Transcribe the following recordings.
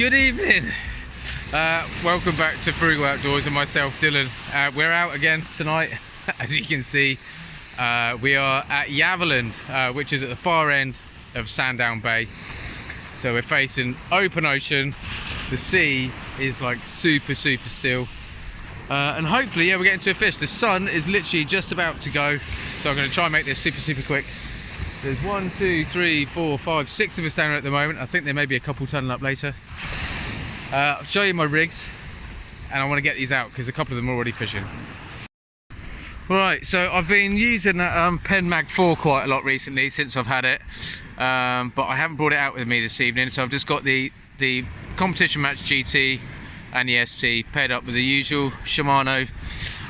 Good evening. Welcome back to Frugal Outdoors and myself, Dylan. We're out again tonight. As you can see, we are at Yaverland, which is at the far end of Sandown Bay. So we're facing open ocean. The sea is like super still. And hopefully, yeah, we're getting to a fish. The sun is literally just about to go. So I'm going to try and make this super quick. There's 1, 2, 3, 4, 5, 6 of us down here at the moment. I think there may be a couple turning up later. I'll show you my rigs, and I want to get these out because a couple of them are already fishing. Right, so I've been using that Pen Mag 4 quite a lot recently since I've had it, but I haven't brought it out with me this evening. So I've just got the competition match GT and the ST paired up with the usual Shimano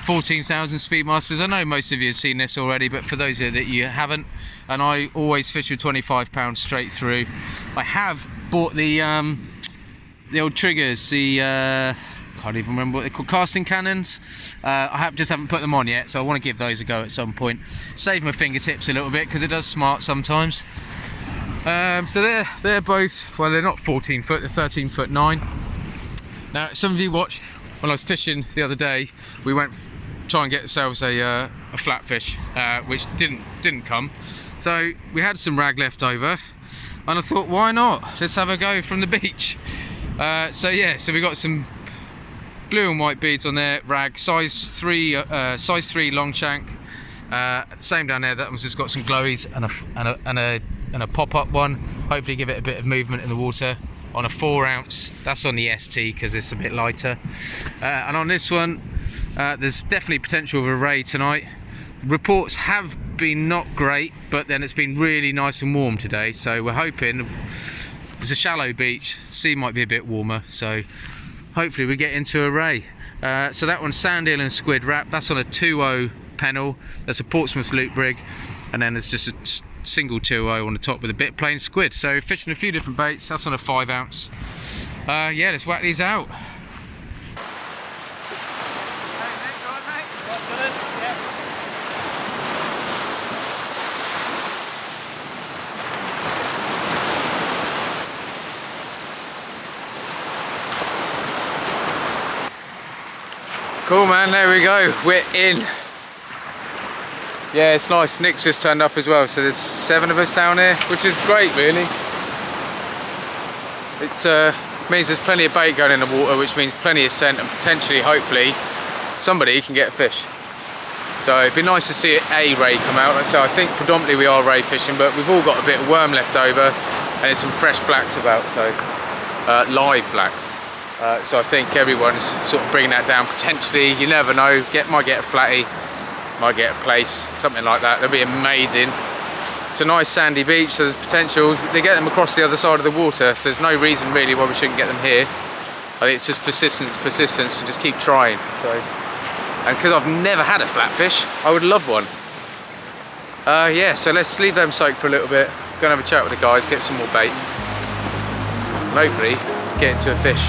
14,000 Speedmasters. I know most of you have seen this already, but for those of you that you haven't, and I always fish with 25 pounds straight through. I have bought the old triggers, the can't even remember what they're called, casting cannons. I just haven't put them on yet, so I want to give those a go at some point. Save my fingertips a little bit because it does smart sometimes. So they're both, well, they're not 14 foot, they're 13'9". Now, some of you watched when I was fishing the other day. We went try and get ourselves a flatfish, which didn't come. So we had some rag left over, and I thought, why not? Let's have a go from the beach. So we got some blue and white beads on there, rag, size 3 long shank. Same down there. That one's just got some glowies and a pop-up one. Hopefully give it a bit of movement in the water. On a 4 ounce, that's on the ST because it's a bit lighter. And on this one, there's definitely potential of a ray tonight. Reports have been not great, but then it's been really nice and warm today, so we're hoping. It's a shallow beach, sea might be a bit warmer, so hopefully we get into a ray. So that one's sand eel and squid wrap. That's on a 2.0 pennel. That's a Portsmouth loop rig, and then there's just a single 2.0 on the top with a bit plain squid. So fishing a few different baits. That's on a 5 ounce. Yeah, let's whack these out. Cool, man, there we go, we're in. Yeah, it's nice. Nick's just turned up as well, so there's 7 of us down here, which is great, really. It means there's plenty of bait going in the water, which means plenty of scent, and potentially, hopefully, somebody can get a fish. So it'd be nice to see a ray come out. So I think predominantly we are ray fishing, but we've all got a bit of worm left over, and there's some fresh blacks about, so live blacks. So I think everyone's sort of bringing that down. Potentially, you never know, might get a flatty, might get a place, something like that. That'd be amazing. It's a nice sandy beach, so there's potential. They get them across the other side of the water, so there's no reason really why we shouldn't get them here. I think it's just persistence, and just keep trying. So, and because I've never had a flatfish, I would love one. Yeah, so let's leave them soaked for a little bit. Go and have a chat with the guys, get some more bait, and hopefully get into a fish.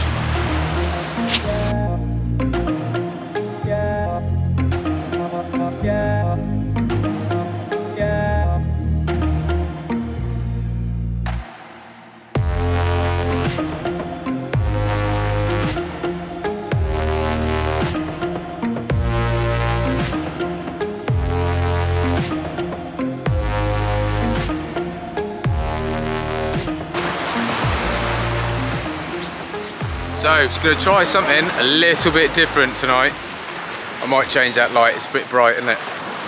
So, just going to try something a little bit different tonight. I might change that light, it's a bit bright, isn't it?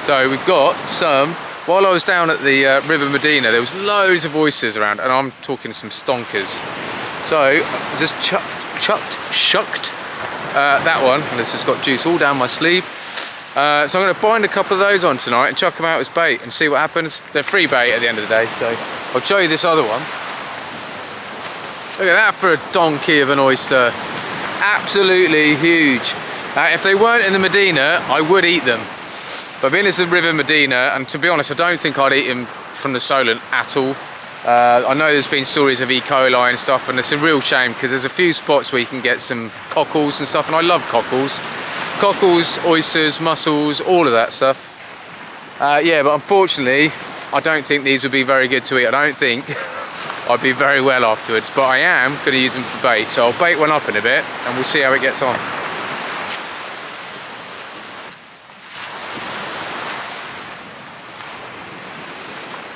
So we've got some, while I was down at the River Medina, there was loads of oysters around, and I'm talking some stonkers. So I just shucked that one, and it's just got juice all down my sleeve. So I'm going to bind a couple of those on tonight and chuck them out as bait and see what happens. They're free bait at the end of the day, so I'll show you this other one. Look at that for a donkey of an oyster. Absolutely huge. If they weren't in the Medina, I would eat them. But being it's the River Medina, and to be honest, I don't think I'd eat them from the Solent at all. I know there's been stories of E. coli and stuff, and it's a real shame because there's a few spots where you can get some cockles and stuff, and I love cockles. Cockles, oysters, mussels, all of that stuff. Yeah, but unfortunately, I don't think these would be very good to eat. I don't think I'd be very well afterwards. But I am going to use them for bait, so I'll bait one up in a bit and we'll see how it gets on.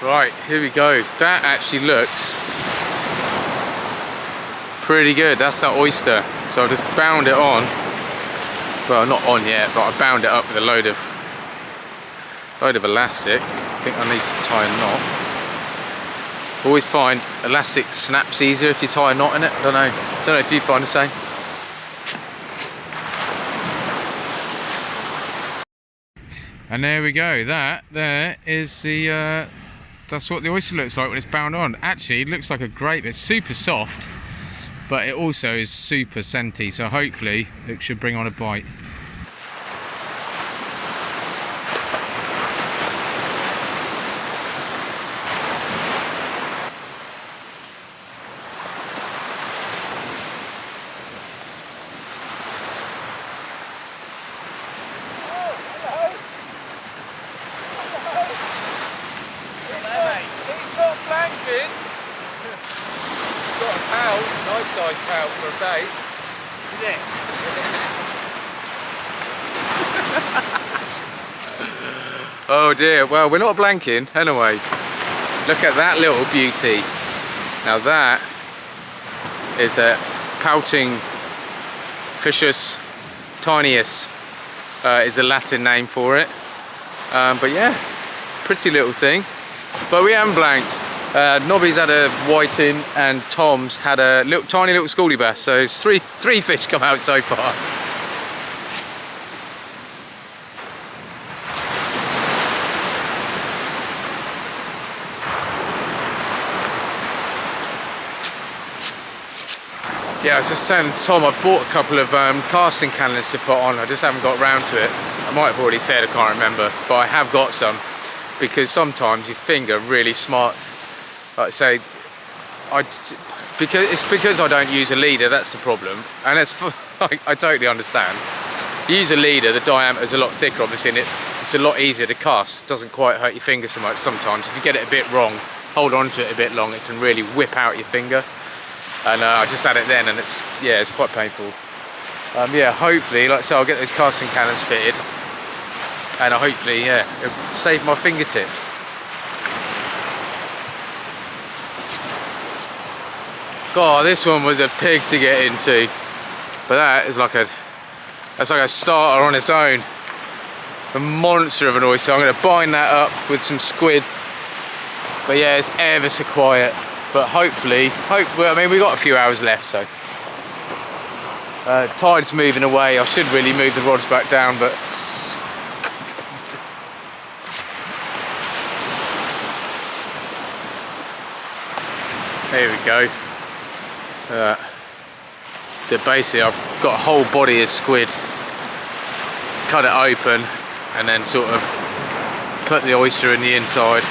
Right, here we go. That actually looks pretty good. That's that oyster. So I just bound it on. Well, not on yet, but I bound it up with a load of elastic. I think I need to tie a knot. Always find elastic snaps easier if you tie a knot in it. I don't know if you find the same. And there we go. That there is the that's what the oyster looks like when it's bound on. Actually, it looks like a grape. It's super soft, but it also is super scenty, so hopefully it should bring on a bite. Nice size pout for a bait, isn't it? Oh dear, well, we're not blanking anyway. Look at that little beauty. Now that is a pouting Fiscus tinius, is the Latin name for it. But yeah, pretty little thing. But we haven't blanked. Nobby's had a whiting and Tom's had a tiny little schoolie bass, so it's three fish come out so far. Yeah, I was just telling Tom I've bought a couple of casting cannons to put on. I just haven't got round to it. I might have already said, I can't remember, but I have got some, because sometimes your finger really smarts. Like I say, because I don't use a leader, that's the problem, and I totally understand. If you use a leader, the diameter is a lot thicker, obviously, and it's a lot easier to cast. It doesn't quite hurt your finger so much sometimes. If you get it a bit wrong, hold on to it a bit long, it can really whip out your finger. And I just had it then, and it's quite painful. Yeah, hopefully, like I say, I'll get those casting cannons fitted, and hopefully, yeah, it'll save my fingertips. God, this one was a pig to get into, but that's like a starter on its own. A monster of an oyster. I'm going to bind that up with some squid. But yeah, it's ever so quiet. But hopefully, well, I mean, we've got a few hours left, so. Tide's moving away. I should really move the rods back down, but. There we go. So basically I've got a whole body of squid, cut it open and then sort of put the oyster in the inside,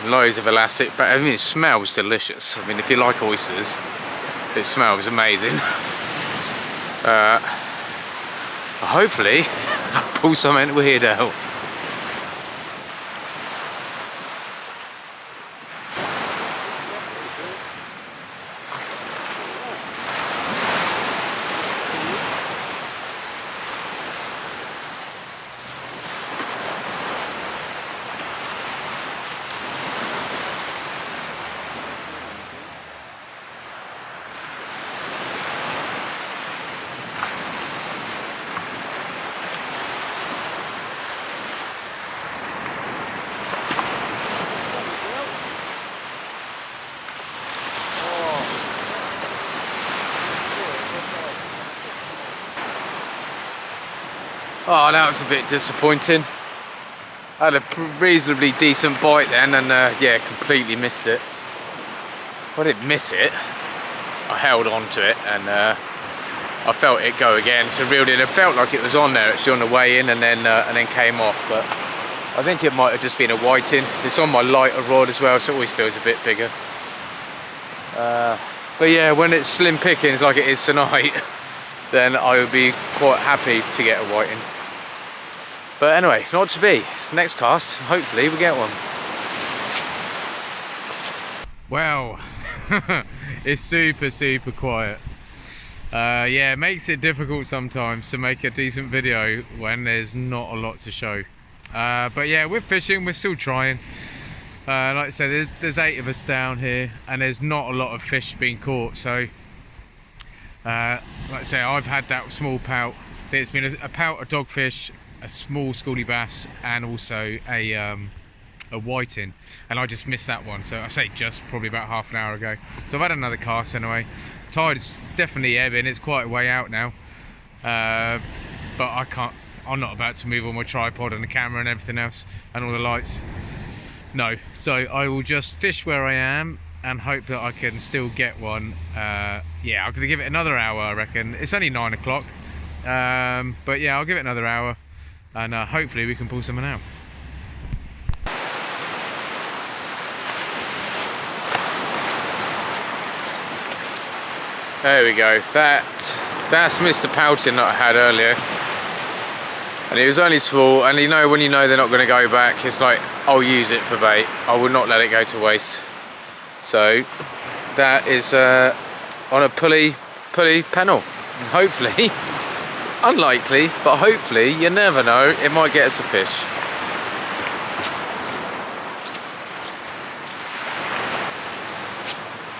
loads of elastic, but I mean it smells delicious. I mean, if you like oysters, it smells amazing. Hopefully I'll pull something weird out. Oh, that was a bit disappointing. I had a reasonably decent bite then, and yeah, completely missed it. Well, I didn't miss it. I held on to it, and I felt it go again. So reeled in. It felt like it was on there actually on the way in, and then came off. But I think it might have just been a whiting. It's on my lighter rod as well, so it always feels a bit bigger. But yeah, when it's slim pickings like it is tonight, then I would be quite happy to get a whiting. But anyway, not to be. Next cast, hopefully we get one. Well, it's super quiet. Yeah, it makes it difficult sometimes to make a decent video when there's not a lot to show. But yeah, we're fishing, we're still trying. Like I said, there's 8 of us down here, and there's not a lot of fish being caught. So, like I say, I've had that small pout. There's been a pout of dogfish, a small schoolie bass, and also a whiting, and I just missed that one. So I say just probably about half an hour ago. So I've had another cast anyway. Tide's definitely ebbing, it's quite a way out now, but I'm not about to move all my tripod and the camera and everything else and all the lights, no. So I will just fish where I am and hope that I can still get one. Yeah, I'm gonna give it another hour, I reckon. It's only 9 o'clock, but yeah, I'll give it another hour, and hopefully we can pull something out. There we go. That's Mr. Pouting that I had earlier, and it was only small. And you know, when you know they're not going to go back, it's like, I'll use it for bait. I will not let it go to waste. So that is on a pulley pennel. And hopefully, unlikely, but hopefully, you never know, it might get us a fish.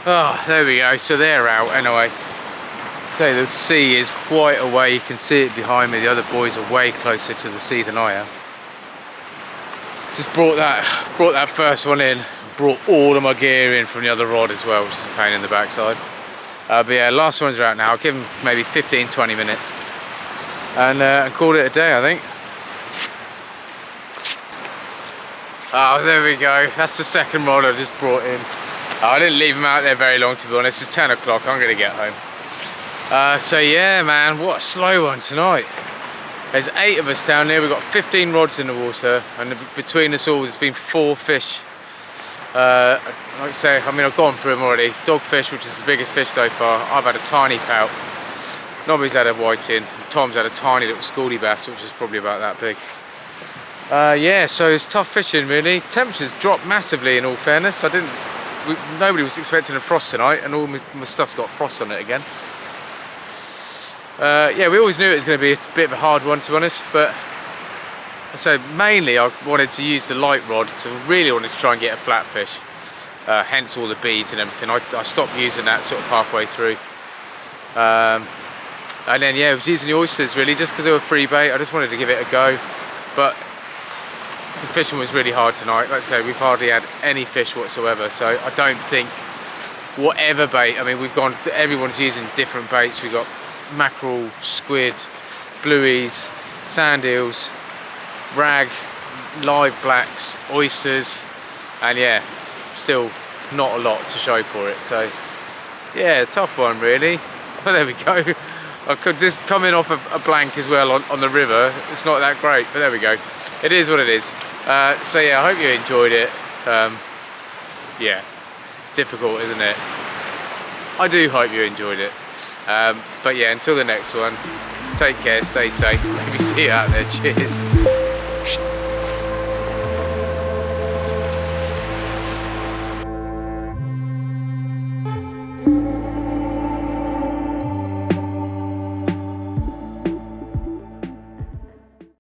Oh, there we go. So they're out anyway. So the sea is quite away. You can see it behind me. The other boys are way closer to the sea than I am. Just brought that first one in. Brought all of my gear in from the other rod as well, which is a pain in the backside. But yeah, last ones are out now. I'll give them maybe 15-20 minutes, and call it a day, I think. Oh, there we go. That's the second rod I just brought in. I didn't leave them out there very long, to be honest. It's 10 o'clock, I'm gonna get home. So yeah, man, what a slow one tonight. There's 8 of us down there. We've got 15 rods in the water, and between us all there's been 4 fish. Like I say, I mean, I've gone through them already. Dogfish, which is the biggest fish so far. I've had a tiny pout. Nobby's had a whiting. Tom's had a tiny little schoolie bass, which is probably about that big. Yeah, so it's tough fishing really. Temperatures dropped massively, in all fairness. Nobody was expecting a frost tonight, and all my stuff's got frost on it again. Yeah, we always knew it was going to be a bit of a hard one, to be honest, but so mainly I wanted to use the light rod, so I really wanted to try and get a flatfish, hence all the beads and everything. I stopped using that sort of halfway through, and then yeah, I was using the oysters really just because they were free bait. I just wanted to give it a go, but the fishing was really hard tonight. Like I say, we've hardly had any fish whatsoever, so I don't think whatever bait, I mean, everyone's using different baits. We've got mackerel, squid, blueies, sand eels, rag, live blacks, oysters, and yeah, still not a lot to show for it. So yeah, tough one really. Well, there we go. I could just coming off a blank as well on the river. It's not that great, but there we go. It is what it is. So yeah, I hope you enjoyed it. Yeah, it's difficult, isn't it? I do hope you enjoyed it. But yeah, until the next one, take care, stay safe, maybe see you out there. Cheers.